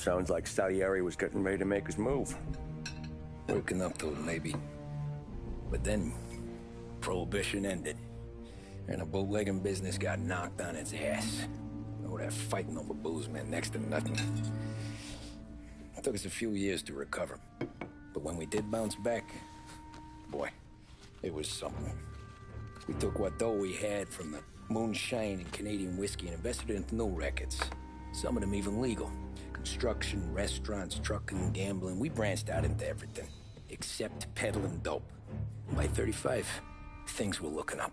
Sounds like Salieri was getting ready to make his move. Working up to it, maybe. But then, Prohibition ended. And the bootlegging business got knocked on its ass. Oh, that fighting over booze meant next to nothing. It took us a few years to recover. But when we did bounce back, boy, it was something. We took what dough we had from the moonshine and Canadian whiskey and invested it into new rackets. Some of them even legal. Construction, restaurants, trucking, gambling. We branched out into everything, except peddling dope. By 35, things were looking up.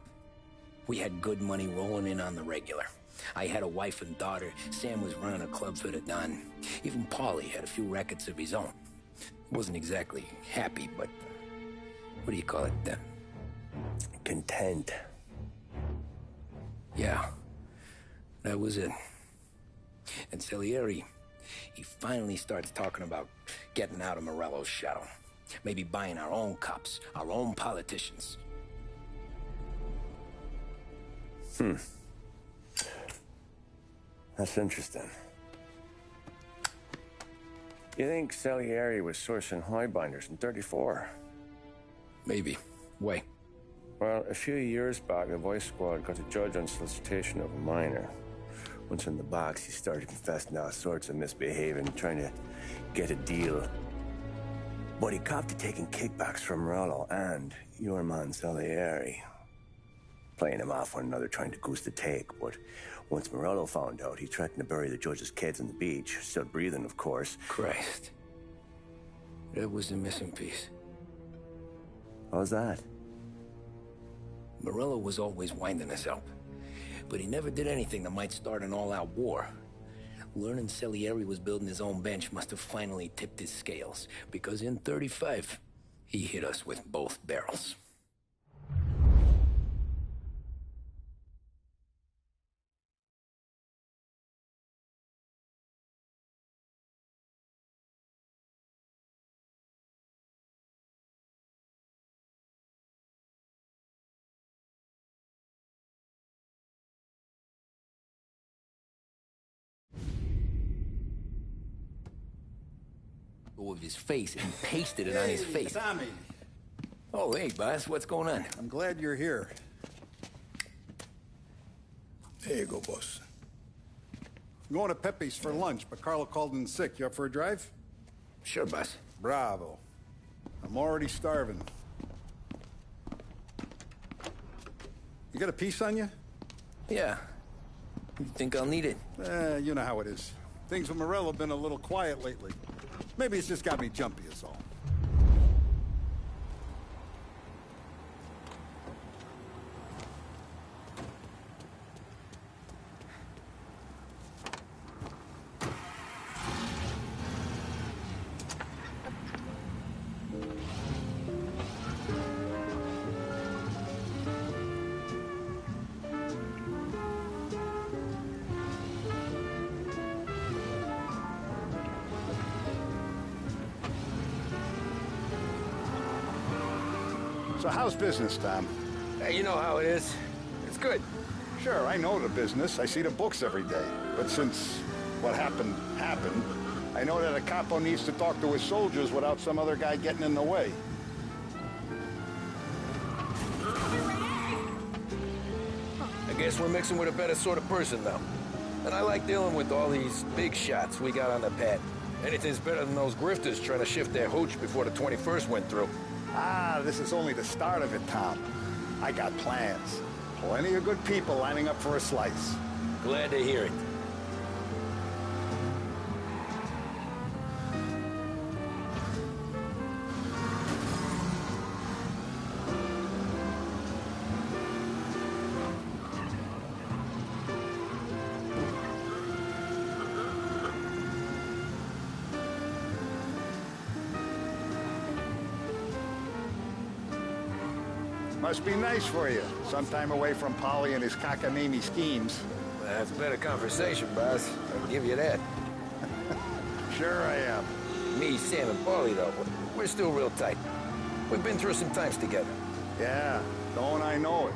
We had good money rolling in on the regular. I had a wife and daughter. Sam was running a club for the Don. Even Paulie had a few rackets of his own. Wasn't exactly happy, but what do you call it? Content. Yeah, that was it. And Salieri, he finally starts talking about getting out of Morello's shadow. Maybe buying our own cops, our own politicians. That's interesting. You think Salieri was sourcing highbinders in 34? Maybe. Why? Well, a few years back, the Vice Squad got a judge on solicitation of a minor. Once in the box, he started confessing all sorts of misbehaving, trying to get a deal. But he copped to taking kickbacks from Morello and your man Salieri. Playing him off one another, trying to goose the take. But once Morello found out, he threatened to bury the judge's kids on the beach. Still breathing, of course. Christ. That was the missing piece. How's that? Morello was always winding us up. But he never did anything that might start an all-out war. Learning Salieri was building his own bench must have finally tipped his scales. Because in 35, he hit us with both barrels. Of his face and pasted it on his face. Tommy. Oh, hey, boss. What's going on? I'm glad you're here. There you go, boss. I'm going to Pepe's for lunch, but Carlo called in sick. You up for a drive? Sure, boss. Bravo. I'm already starving. You got a piece on you? Yeah. You think I'll need it? You know how it is. Things with Morello have been a little quiet lately. Maybe it's just got me jumpy, is all. So how's business, Tom? Hey, you know how it is. It's good. Sure, I know the business. I see the books every day. But since what happened, I know that a capo needs to talk to his soldiers without some other guy getting in the way. I guess we're mixing with a better sort of person now. And I like dealing with all these big shots we got on the pad. Anything's better than those grifters trying to shift their hooch before the 21st went through. Ah, this is only the start of it, Tom. I got plans. Plenty of good people lining up for a slice. Glad to hear it. Must be nice for you. Some time away from Polly and his cockamamie schemes. That's a better conversation, boss. I'll give you that. Sure I am. Me, Sam, and Paulie, though, we're still real tight. We've been through some times together. Yeah, don't I know it.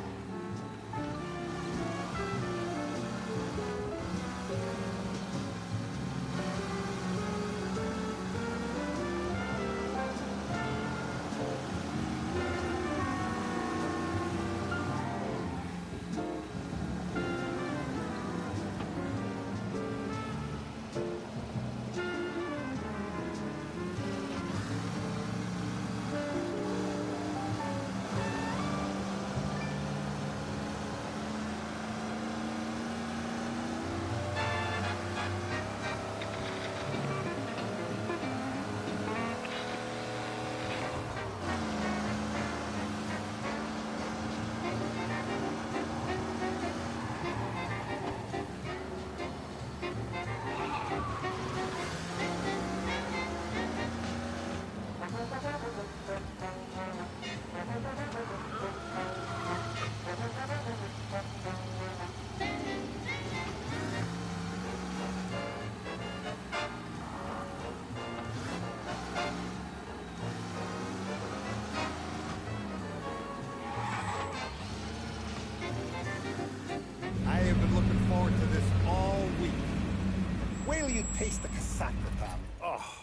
taste the casaca, Tom. Oh.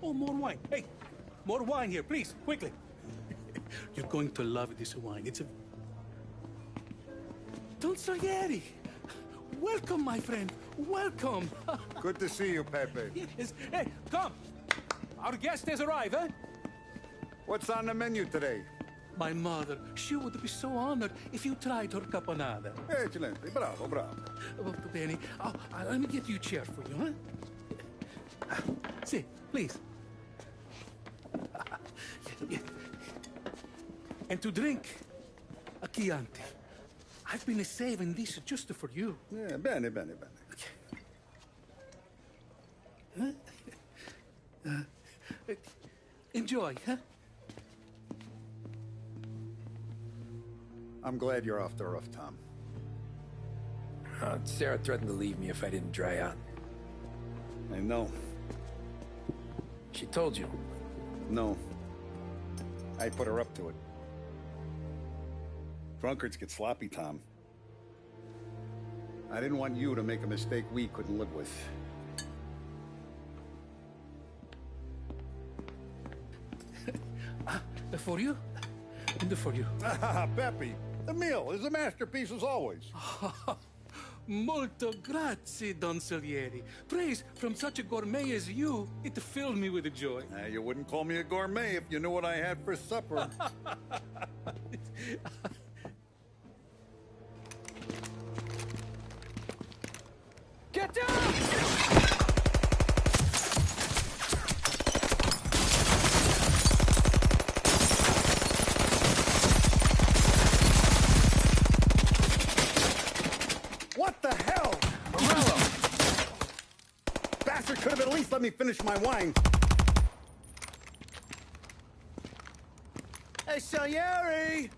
Oh, more wine. Hey, more wine here, please, quickly. You're going to love this wine. It's a... Don Salieri! Welcome, my friend. Welcome. Good to see you, Pepe. Yes. Hey, come. Our guest has arrived, eh? What's on the menu today? My mother, she would be so honored if you tried her caponata. Excelente. Bravo, bravo. Molto bene. Oh, let me get you a chair for you, huh? Sit, please. And to drink, a Chianti. I've been saving this just for you. Yeah, bene, bene, bene. Enjoy, huh? I'm glad you're off the roof, Tom. Sarah threatened to leave me if I didn't dry out. I know. She told you. No. I put her up to it. Drunkards get sloppy, Tom. I didn't want you to make a mistake we couldn't live with. For you, and for you. Pepe, the meal is a masterpiece as always. Molto grazie, Don Salieri. Praise from such a gourmet as you, it filled me with joy. You wouldn't call me a gourmet if you knew what I had for supper. Get down! What the hell? Morello! Bastard could have at least let me finish my wine. Hey, Salieri!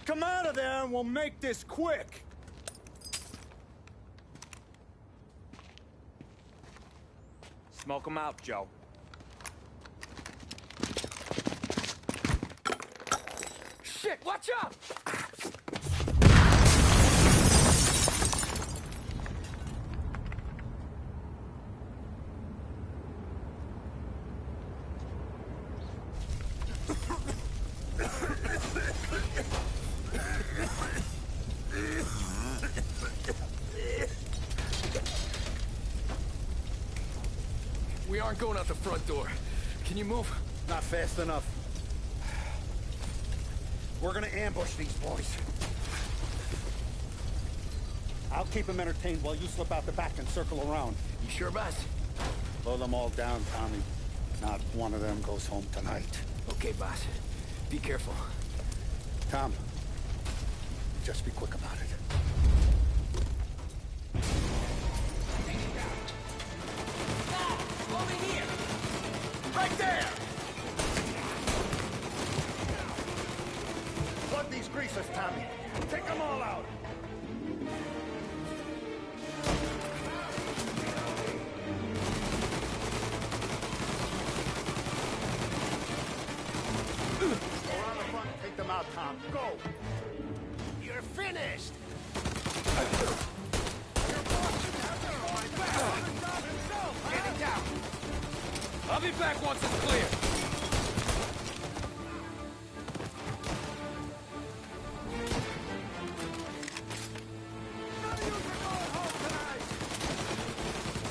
Come out of there and we'll make this quick. Smoke 'em out, Joe. Shit, watch out! We aren't going out the front door. Can you move? Not fast enough. We're gonna ambush these boys. I'll keep them entertained while you slip out the back and circle around. You sure, boss? Blow them all down, Tommy. Not one of them goes home tonight. Okay, boss. Be careful. Tom, just be quick about it. Over here! Right there! Plug these greasers, Tommy. Take them all out. Go around the front and take them out, Tom. Go! You're finished! Get it down! I'll be back once it's clear.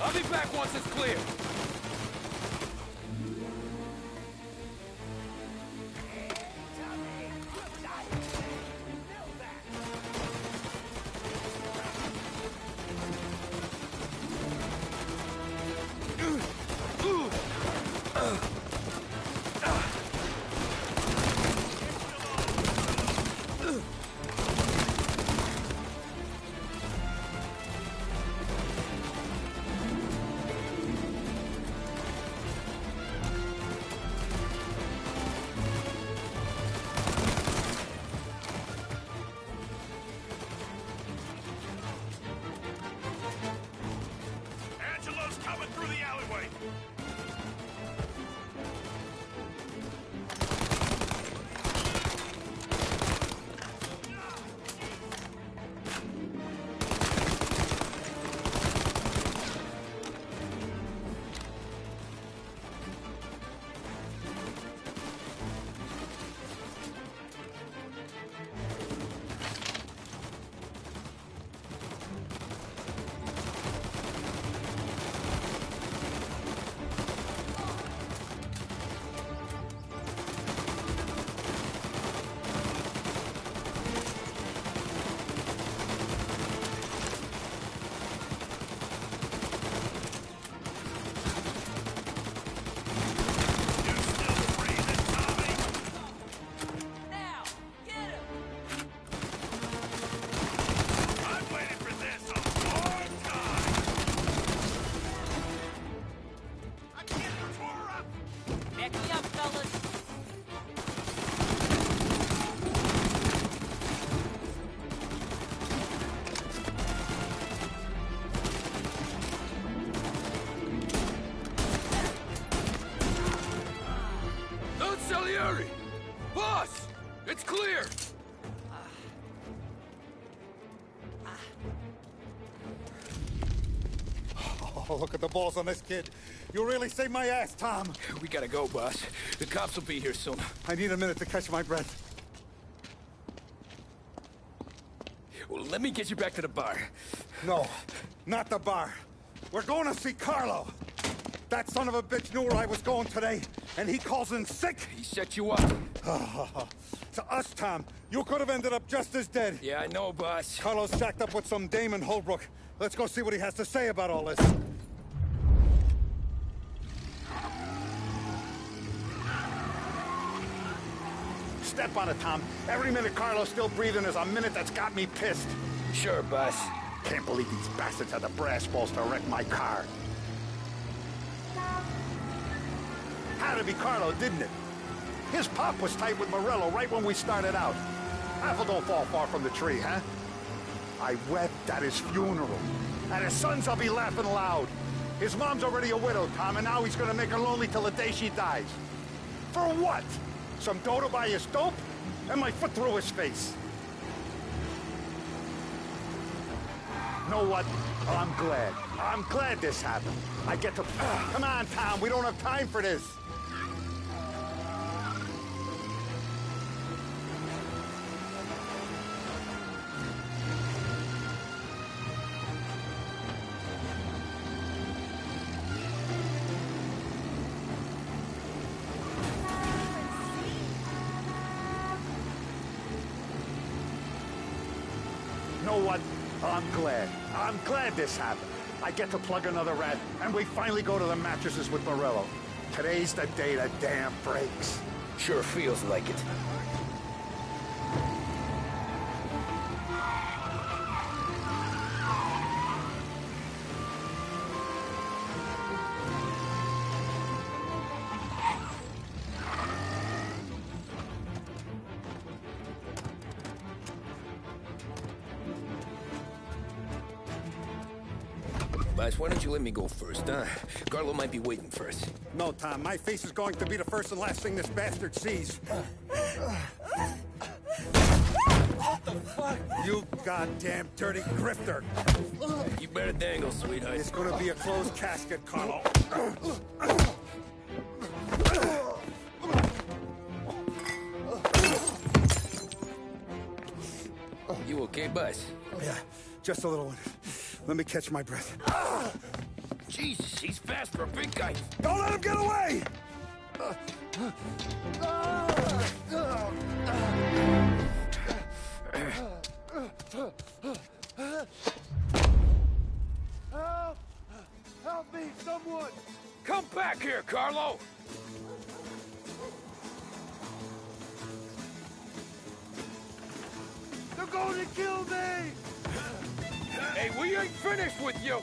I'll be back once it's clear. Oh, look at the balls on this kid. You really saved my ass, Tom. We gotta go, boss. The cops will be here soon. I need a minute to catch my breath. Well, let me get you back to the bar. No, not the bar. We're going to see Carlo. That son of a bitch knew where I was going today, and he calls in sick. He set you up. To us, Tom, you could have ended up just as dead. Yeah, I know, boss. Carlo's shacked up with some dame in Holbrook. Let's go see what he has to say about all this. Step on it, Tom. Every minute Carlo's still breathing is a minute that's got me pissed. Sure, boss. Can't believe these bastards had the brass balls to wreck my car. Had to be Carlo, didn't it? His pop was tight with Morello right when we started out. Apple don't fall far from the tree, huh? I wept at his funeral. At his son's, I'll be laughing loud. His mom's already a widow, Tom, and now he's gonna make her lonely till the day she dies. For what? Some dough to buy his dope? And my foot through his face. Know what? Oh, I'm glad. I'm glad this happened. I get to... Come on, Tom, we don't have time for this. Know what? I'm glad. I'm glad this happened. I get to plug another rat, and we finally go to the mattresses with Morello. Today's the day the dam breaks. Sure feels like it. Boss, why don't you let me go first, huh? Carlo might be waiting for us. No, Tom, my face is going to be the first and last thing this bastard sees. What the fuck? You goddamn dirty grifter. You better dangle, sweetheart. It's gonna be a closed casket, Carlo. You okay, boss? Yeah, just a little one. Let me catch my breath. Jesus, he's fast for a big guy. Don't let him get away! Help! Help me, someone! Come back here, Carlo! They're going to kill me! Hey, we ain't finished with you!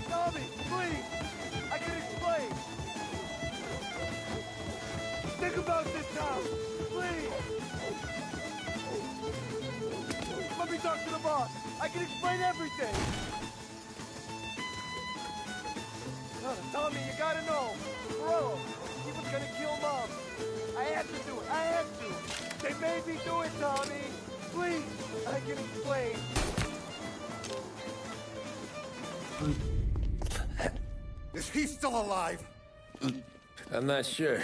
Tommy, please! I can explain! Think about this, Tom! Please! Let me talk to the boss! I can explain everything! Tommy, you gotta know! Bro, he was gonna kill Mom! I had to do it! I had to! They made me do it, Tommy! Please! I can explain! Is he still alive? I'm not sure.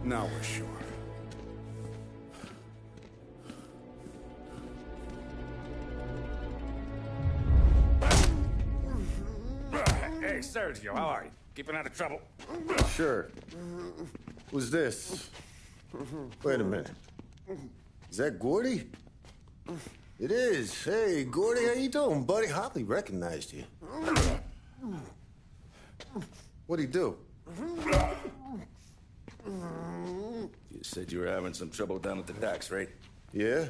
Now we're sure. Hey, Sergio, how are you? Keeping out of trouble? Sure. Who's this? Wait a minute. Is that Gordy? It is. Hey, Gordy, how you doing, buddy? Hardly recognized you. What'd he do? You said you were having some trouble down at the docks, right? Yeah?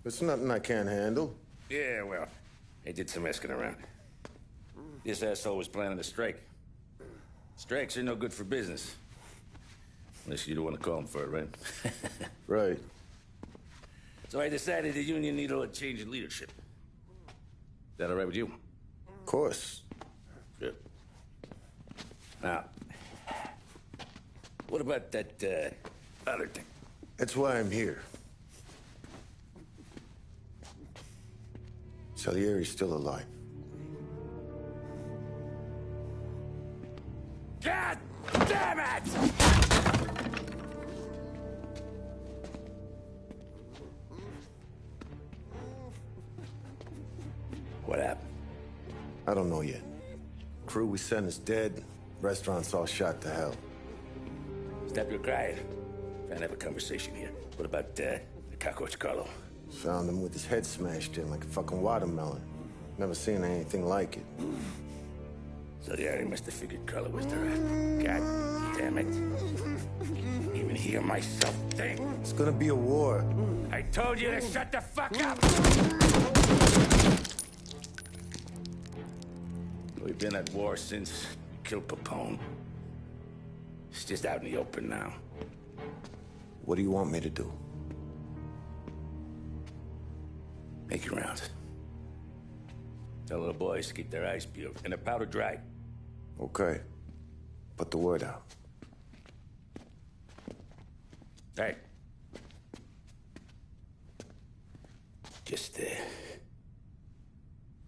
It's nothing I can't handle. Yeah, well, I did some asking around. This asshole was planning a strike. Strikes are no good for business. Unless you don't want to call him for it, right? Right. So I decided the union needed a change in leadership. Is that all right with you? Of course. Good. Now, what about that, other thing? That's why I'm here. Salieri's still alive. God damn it! What happened? I don't know yet. Crew we sent is dead. Restaurant's all shot to hell. Stop your crying. Trying to have a conversation here. What about, the cockroach Carlo? Found him with his head smashed in like a fucking watermelon. Never seen anything like it. So the already must have figured Carlo was the rat. God damn it. Even hear myself think. It's gonna be a war. I told you to shut the fuck up! We've been at war since we killed Papone. It's just out in the open now. What do you want me to do? Make your rounds. Tell the boys to keep their eyes peeled and their powder dry. Okay. Put the word out. Hey. Just,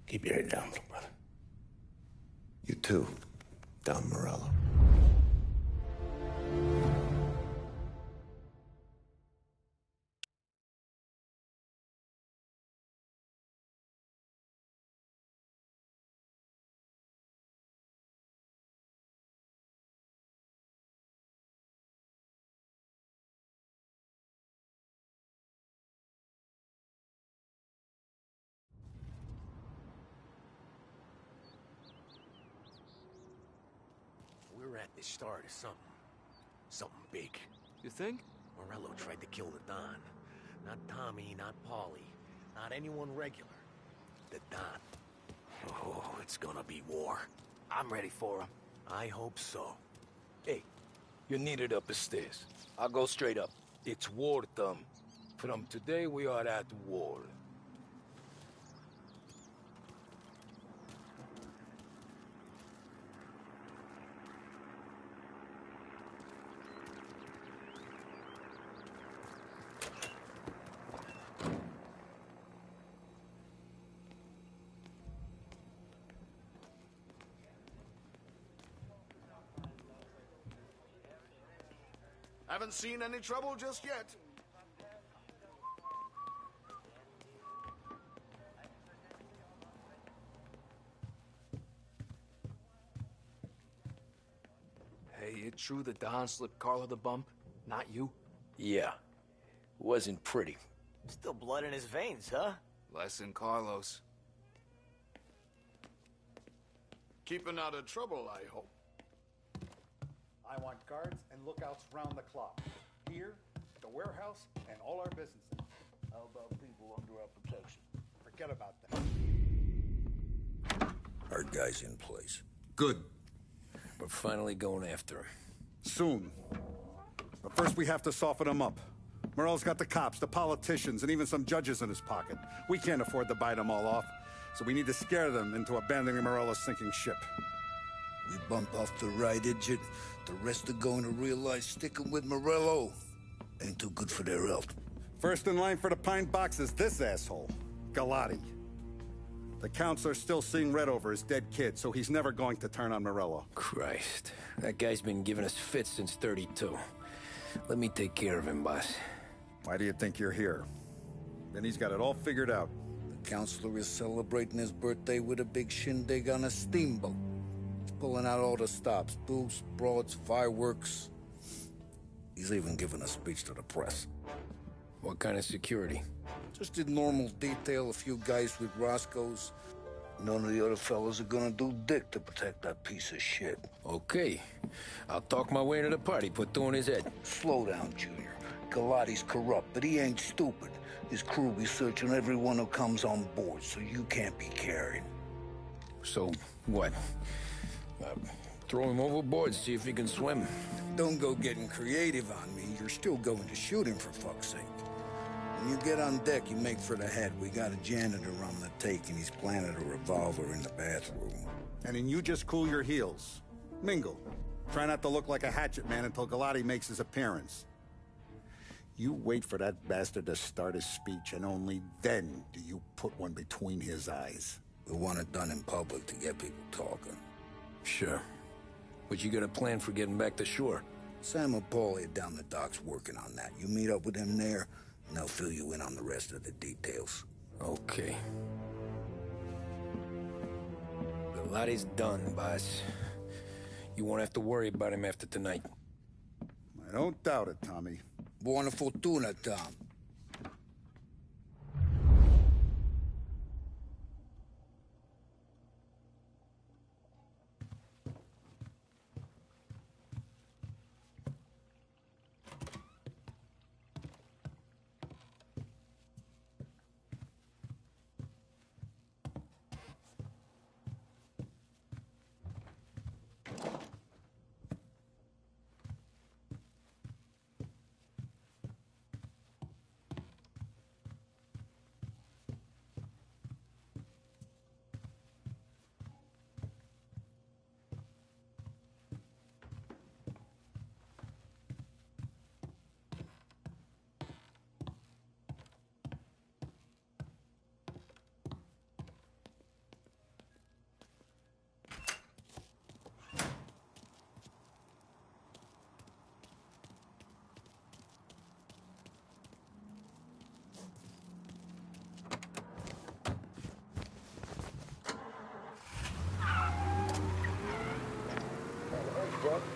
keep your head down, little brother. You too, Don Morello. We're at the start of something. Something big. You think? Morello tried to kill the Don. Not Tommy, not Paulie, not anyone regular. The Don. Oh, it's gonna be war. I'm ready for him. I hope so. Hey, you're needed up the stairs. I'll go straight up. It's war, Thumb. From today, we are at war. Haven't seen any trouble just yet. Hey, it true that Don slipped Carlo the bump? Not you? Yeah. Wasn't pretty. Still blood in his veins, huh? Less than Carlos. Keeping out of trouble, I hope. I want guards and lookouts round the clock. Here, the warehouse, and all our businesses. How about people under our protection? Forget about that. Our guy's in place. Good. We're finally going after him. Soon. But first we have to soften him up. Morello's got the cops, the politicians, and even some judges in his pocket. We can't afford to bite them all off, so we need to scare them into abandoning Morello's sinking ship. We bump off the right idiot. The rest are going to realize sticking with Morello ain't too good for their health. First in line for the pine box is this asshole, Galati. The counselor's still seeing red over his dead kid, so he's never going to turn on Morello. Christ. That guy's been giving us fits since 32. Let me take care of him, boss. Why do you think you're here? Then he's got it all figured out. The counselor is celebrating his birthday with a big shindig on a steamboat. He's pulling out all the stops, booze, broads, fireworks. He's even giving a speech to the press. What kind of security? Just in normal detail, a few guys with Roscoe's. None of the other fellas are gonna do dick to protect that piece of shit. Okay. I'll talk my way into the party, put two in his head. Slow down, Junior. Galati's corrupt, but he ain't stupid. His crew be searching everyone who comes on board, so you can't be carried. So, what? Throw him overboard, see if he can swim. Don't go getting creative on me. You're still going to shoot him, for fuck's sake. When you get on deck, you make for the head. We got a janitor on the take, and he's planted a revolver in the bathroom. And then you just cool your heels. Mingle. Try not to look like a hatchet man until Galati makes his appearance. You wait for that bastard to start his speech, and only then do you put one between his eyes. We want it done in public to get people talking. Sure. But you got a plan for getting back to shore? Sam and Paulie are down the docks working on that. You meet up with them there, and they'll fill you in on the rest of the details. Okay. Galati's done, boss. You won't have to worry about him after tonight. I don't doubt it, Tommy. Buona fortuna, Tom.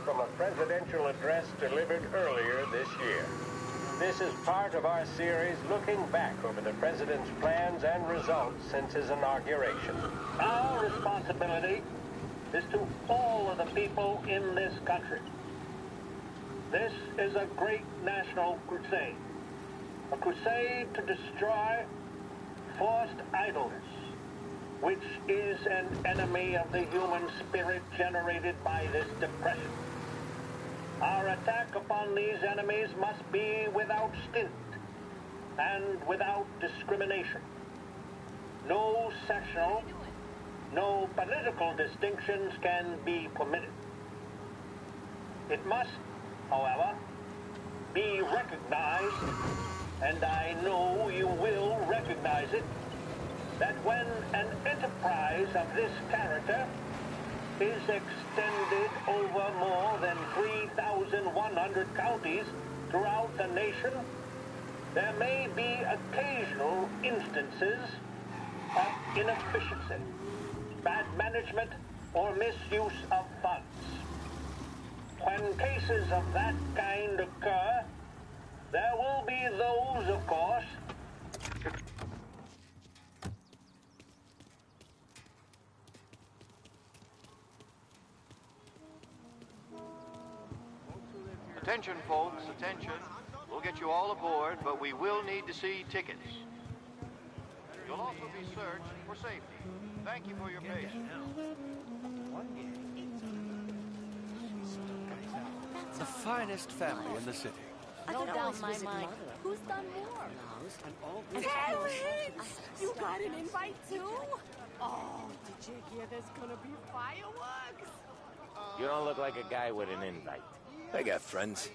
From a presidential address delivered earlier this year. This is part of our series looking back over the president's plans and results since his inauguration. Our responsibility is to all of the people in this country. This is a great national crusade. A crusade to destroy forced idleness, which is an enemy of the human spirit generated by this depression. Our attack upon these enemies must be without stint and without discrimination. No sectional, no political distinctions can be permitted. It must, however, be recognized, and I know you will recognize it, that when an enterprise of this character is extended over more than 3,100 counties throughout the nation, there may be occasional instances of inefficiency, bad management, or misuse of funds. When cases of that kind occur, there will be those, of course, Attention, folks, attention. We'll get you all aboard, but we will need to see tickets. You'll also be searched for safety. Thank you for your patience. The finest family in the city. No doubt in my mind. Who's done more? Terrence! You got an invite too? Oh, did you hear there's gonna be fireworks? You don't look like a guy with an invite. I got friends.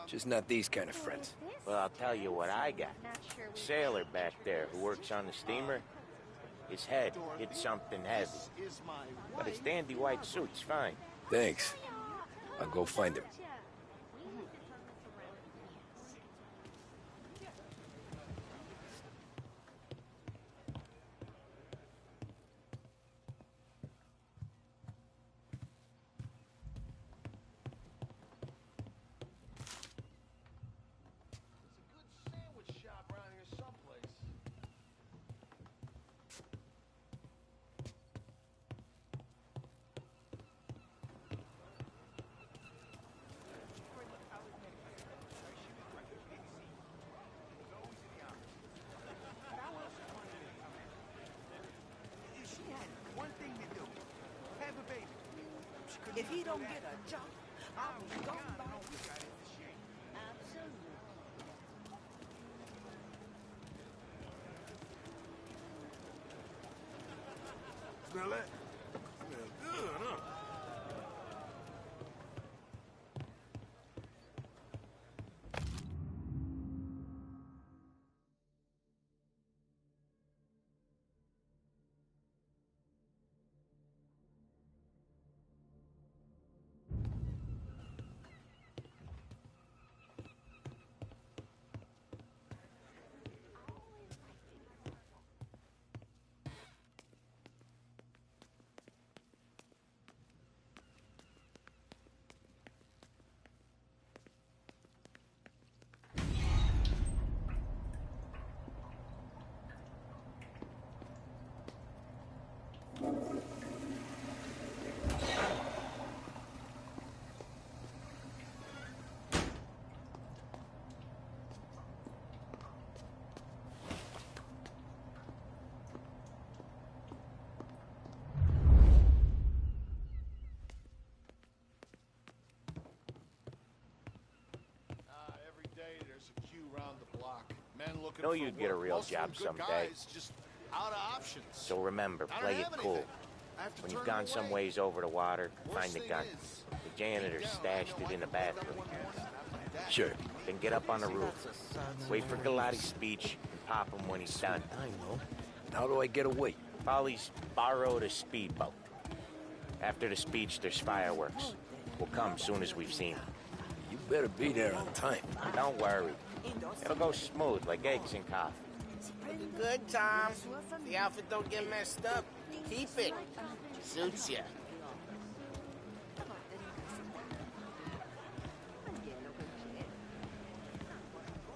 Just not these kind of friends. Well, I'll tell you what I got. Sailor back there who works on the steamer. His head hit something heavy. But his dandy white suit's fine. Thanks. I'll go find him. If he don't get a job, I'll be gone by Smell that? Smell good, huh? Every day there's a queue round the block. Men looking Know for you'd get a work. real Most of them job good someday. Guys, just out of options. So remember, I don't play it have cool. anything. I have to When turn you've gone it some away. ways over the water, Worst find the thing gun. is, The janitor deep down, stashed I know it in I the can pick up bathroom. one more snap like that. Sure. Then get up on the roof. Wait for Galati's speech and pop him when he's done. I know. How do I get away? Polly's borrowed a speedboat. After the speech, there's fireworks. We'll come soon as we've seen him. You better be there on time. Don't worry. It'll go smooth like eggs in coffee. Looking good, Tom. The outfit don't get messed up. Keep it. Suits ya.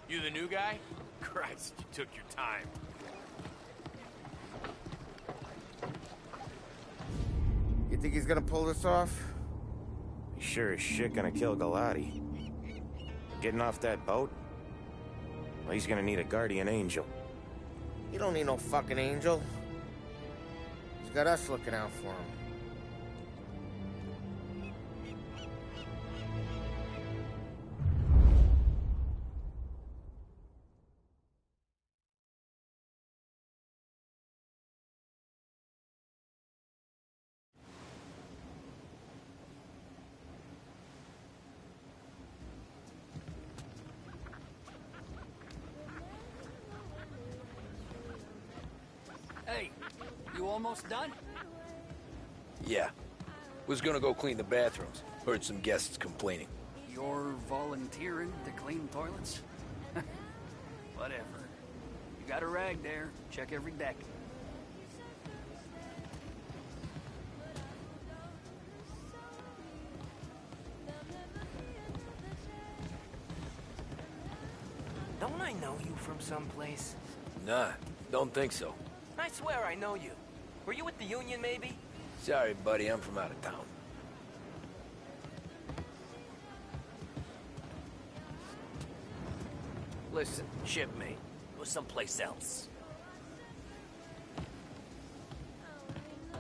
You the new guy? Christ, you took your time. You think he's gonna pull this off? He's sure as shit gonna kill Galati. Getting off that boat? Well, he's gonna need a guardian angel. You don't need no fucking angel. He's got us looking out for him. Hey, you almost done? Yeah. Was gonna go clean the bathrooms. Heard some guests complaining. You're volunteering to clean toilets? Whatever. You got a rag there. Check every deck. Don't I know you from someplace? Nah, don't think so. I swear I know you. Were you with the Union, maybe? Sorry, buddy, I'm from out of town. Listen, shipmate. It was someplace else.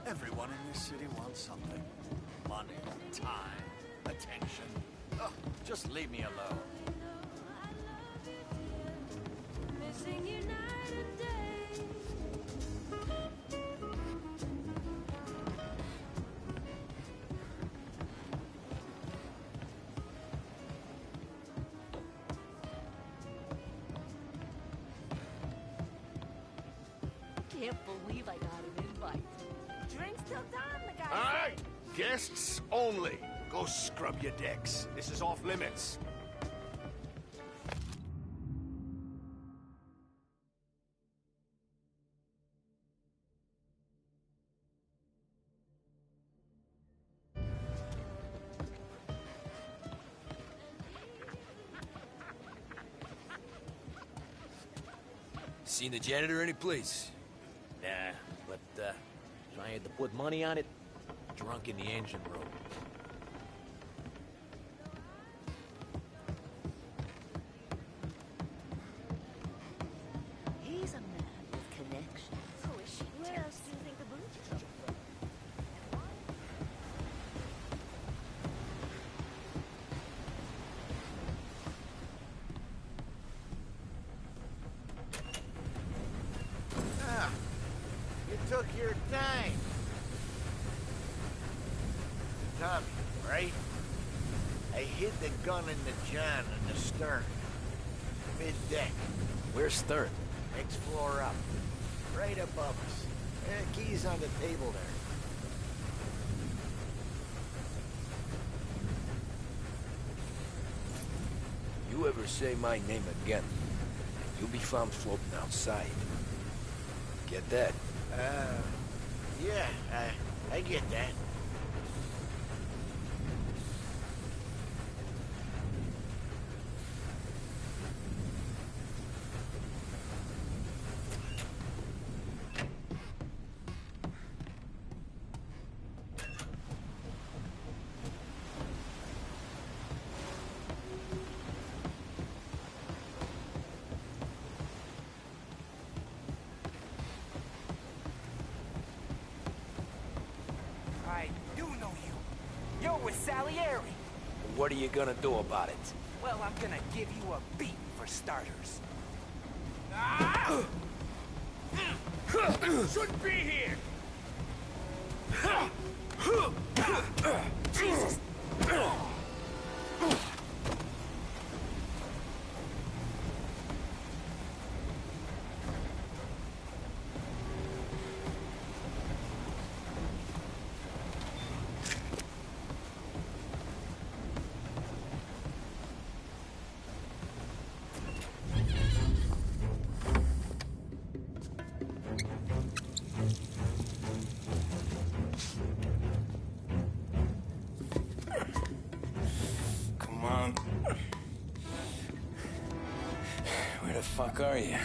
Everyone in this city wants something. Money, time, attention. Ugh, just leave me alone. Missing you night and day. Can't believe I got an invite. Drinks till dawn, the guy All right, said. guests only. Go scrub your decks. This is off limits. Seen the janitor any place? Nah, but if I had to put money on it, drunk in the engine room. He's a man with connections. Who is she? Where else do you think the booze is? Ah, you took your time. right? I hid the gun in the john in the stern. Mid-deck. Where's Stern? Next floor up. Right above us. Key's on the table there. You ever say my name again, you'll be found floating outside. Get that? Yeah, I get that. I do know you. You're with Salieri. What are you gonna do about it? Well, I'm gonna give you a beat for starters. Shouldn't be here! Jesus! Come on. Where the fuck are you?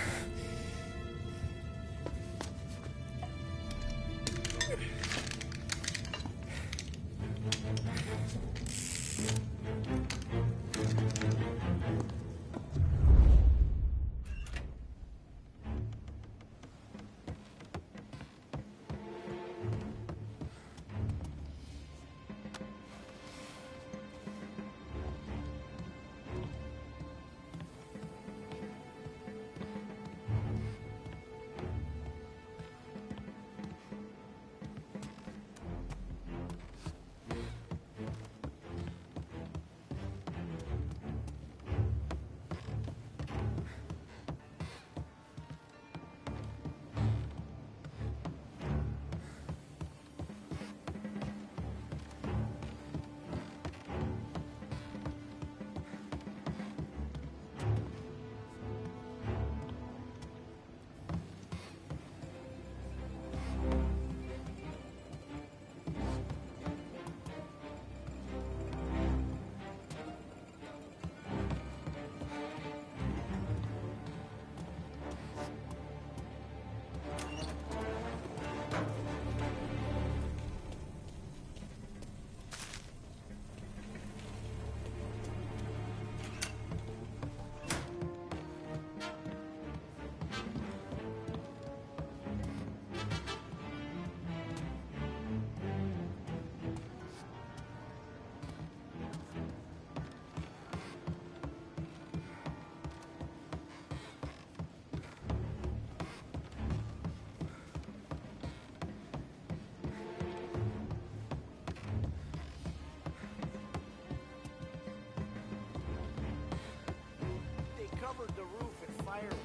Covered the roof in fireworks.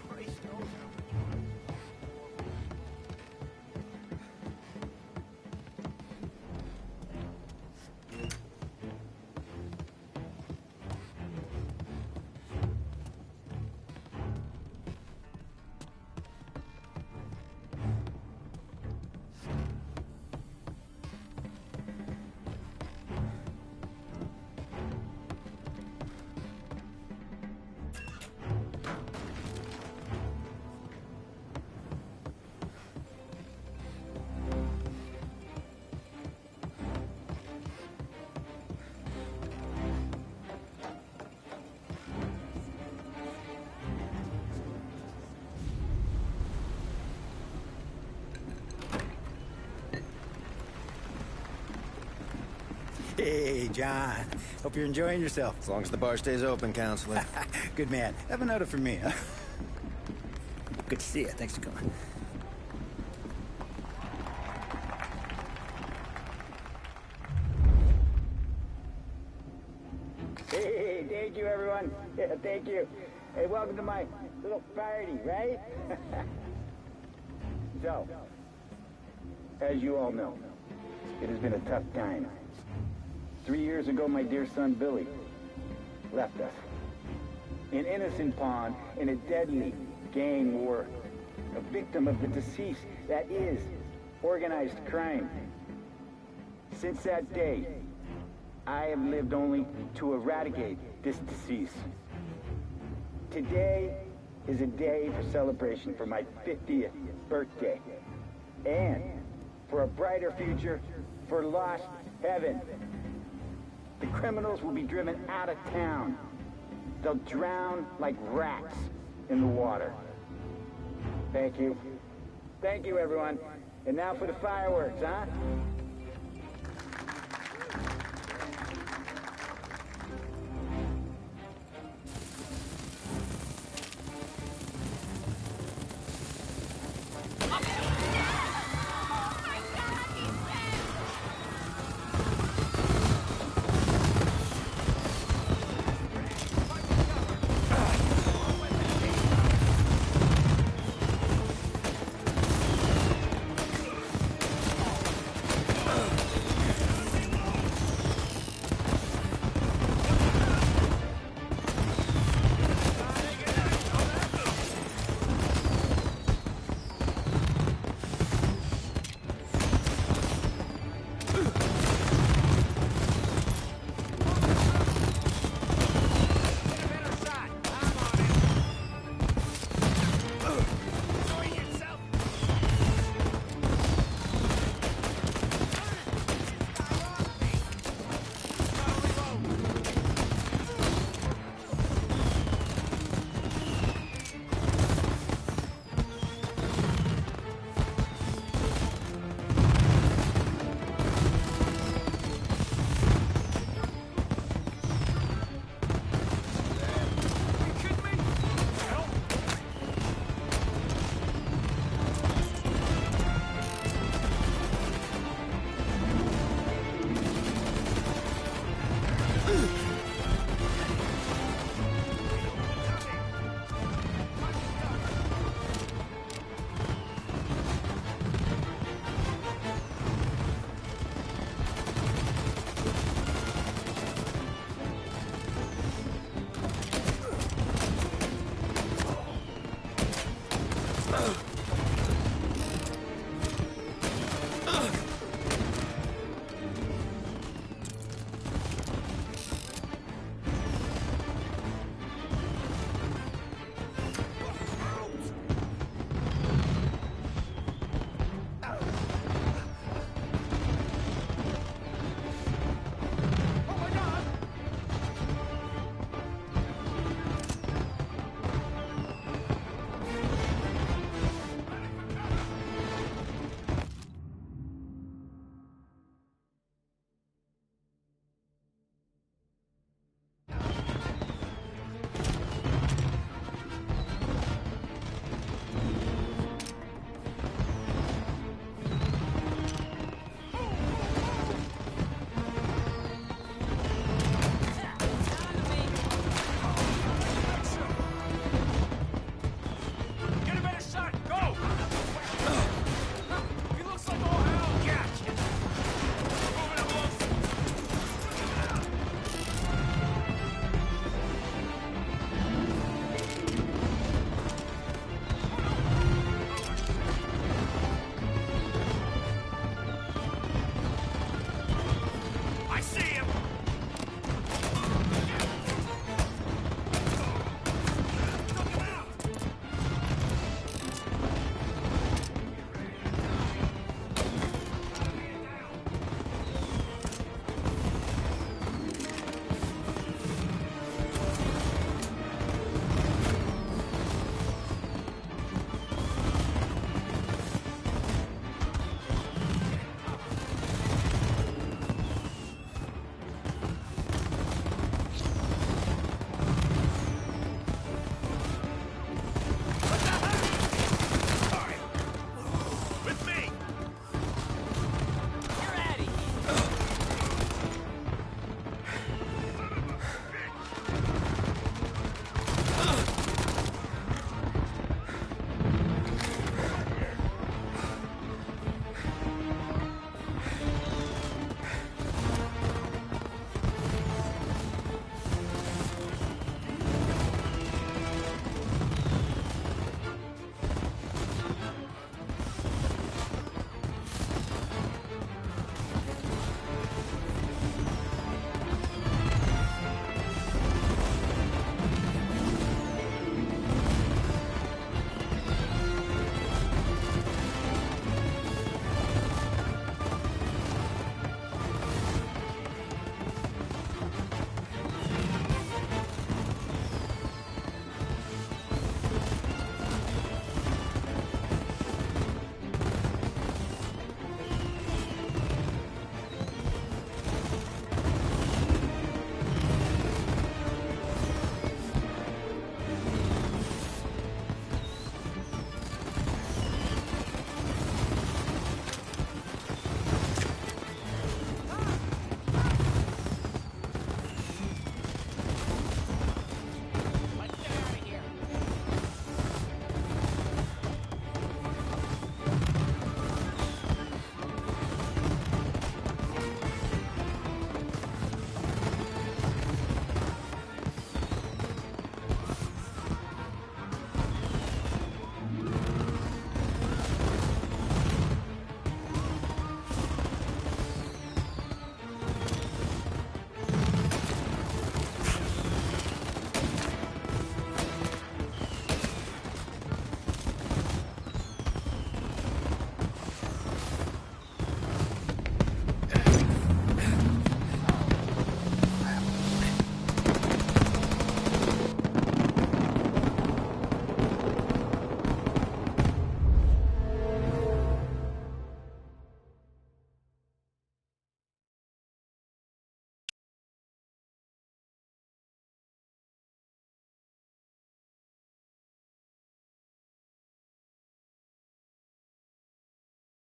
Christ knows how much. Hey, John. Hope you're enjoying yourself. As long as the bar stays open, counselor. Good man. Have a note for me, huh? Good to see you. Thanks for coming. Hey, thank you, everyone. Yeah, thank you. Hey, welcome to my little party, right? So, as you all know, it has been a tough time. 3 years ago, my dear son Billy left us. An innocent pawn in a deadly gang war. A victim of the deceased that is organized crime. Since that day, I have lived only to eradicate this disease. Today is a day for celebration for my 50th birthday. And for a brighter future for lost heaven. The criminals will be driven out of town. They'll drown like rats in the water. Thank you. Thank you, everyone. And now for the fireworks, huh?